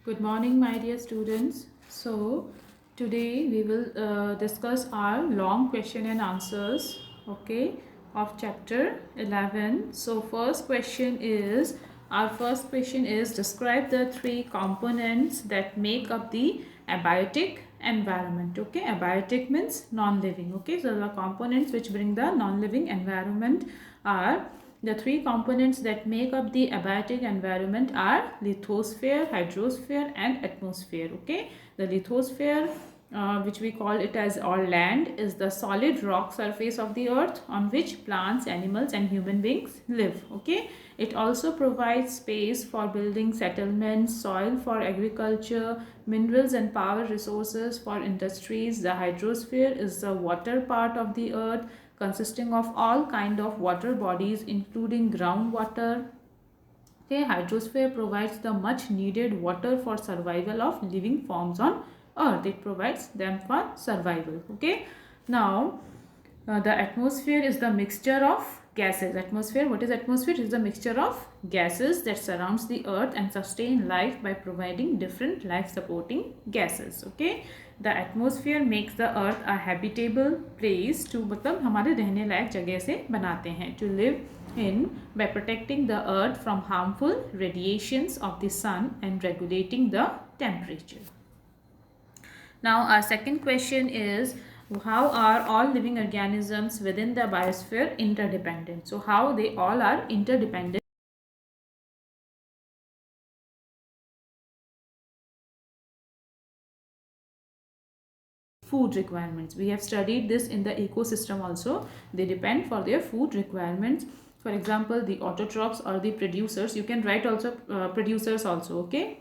Good morning, my dear students. Today we will discuss our long question and answers, okay, of chapter 11. So, first question is describe the three components that make up the abiotic environment, okay. Abiotic means non-living, okay. So, the components which bring the non-living environment are the three components that make up the abiotic environment are lithosphere, hydrosphere and atmosphere. Okay, the lithosphere, which we call it as or land, is the solid rock surface of the earth on which plants, animals and human beings live. Okay, it also provides space for building settlements, soil for agriculture, minerals and power resources for industries. The hydrosphere is the water part of the earth consisting of all kind of water bodies including groundwater. Okay, hydrosphere provides the much needed water for survival of living forms on earth. It provides them for survival. Okay, now the atmosphere is the mixture of gases. Atmosphere, what is atmosphere? It is the mixture of gases that surrounds the earth and sustain life by providing different life supporting gases. Okay, the atmosphere makes the earth a habitable place to, मतलब हमारे रहने लायक जगह से बनाते हैं, to live in by protecting the earth from harmful radiations of the sun and regulating the temperature. Now our second question is, how are all living organisms within the biosphere interdependent? So how they all are interdependent. Food requirements. We have studied this in the ecosystem also. They depend for their food requirements. For example, the autotrophs or the producers, you can write also producers also, okay,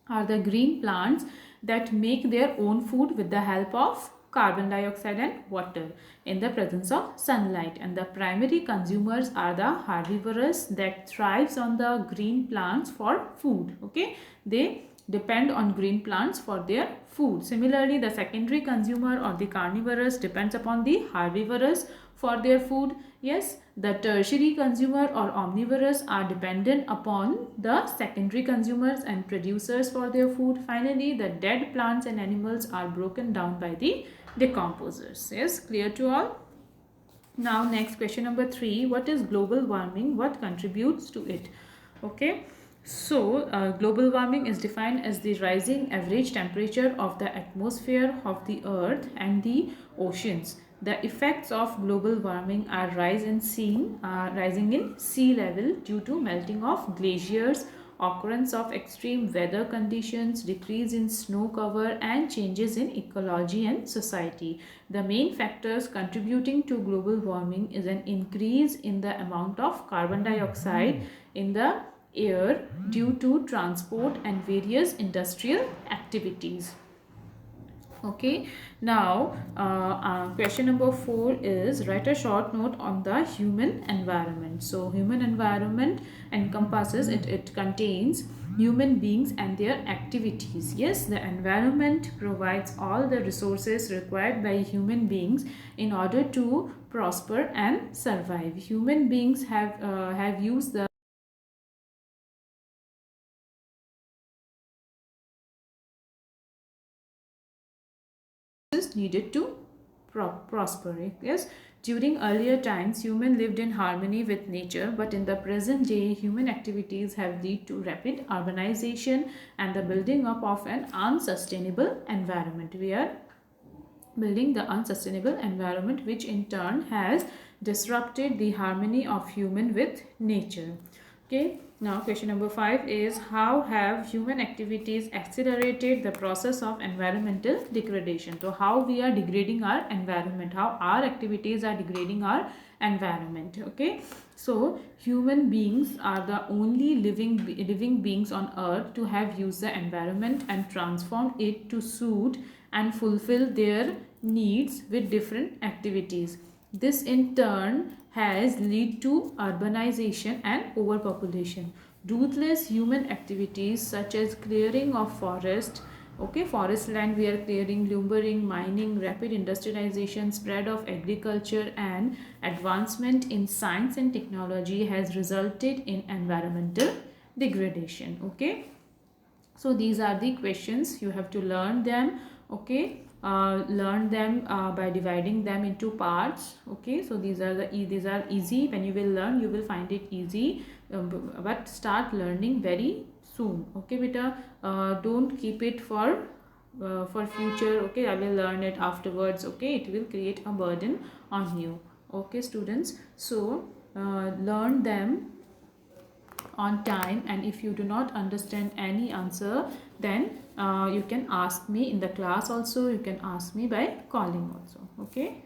are the green plants that make their own food with the help of carbon dioxide and water in the presence of sunlight. And the primary consumers are the herbivorous that thrives on the green plants for food. Okay, they depend on green plants for their food. Similarly, the secondary consumer or the carnivorous depends upon the herbivorous for their food. Yes, the tertiary consumer or omnivorous are dependent upon the secondary consumers and producers for their food. Finally, the dead plants and animals are broken down by the decomposers. Yes, clear to all? Now, next question number 3. What is global warming? What contributes to it? Okay. So, global warming is defined as the rising average temperature of the atmosphere of the earth and the oceans. The effects of global warming are rising in sea level due to melting of glaciers, occurrence of extreme weather conditions, decrease in snow cover and changes in ecology and society. The main factors contributing to global warming is an increase in the amount of carbon dioxide in the air due to transport and various industrial activities. Okay, now question number 4 is write a short note on the human environment. So human environment encompasses it contains human beings and their activities. Yes, the environment provides all the resources required by human beings in order to prosper and survive. Human beings have used the needed to prosper. Yes, during earlier times, human lived in harmony with nature, but in the present day, human activities have led to rapid urbanization and the building up of an unsustainable environment. We are building the unsustainable environment, which in turn has disrupted the harmony of human with nature. Okay, now question number 5 is, how have human activities accelerated the process of environmental degradation? So how we are degrading our environment, how our activities are degrading our environment. Okay, so human beings are the only living beings on earth to have used the environment and transformed it to suit and fulfill their needs with different activities. This in turn has led to urbanization and overpopulation. Ruthless human activities such as clearing of forest, okay, forest land we are clearing, lumbering, mining, rapid industrialization, spread of agriculture and advancement in science and technology has resulted in environmental degradation. Okay, So these are the questions, you have to learn them. Okay, learn them by dividing them into parts. Okay, so these are these are easy. When you will learn, you will find it easy, but start learning very soon. Okay beta, don't keep it for future. Okay, I will learn it afterwards. Okay, it will create a burden on you. Okay students, so learn them on time, and if you do not understand any answer, then you can ask me in the class also, you can ask me by calling also. Okay.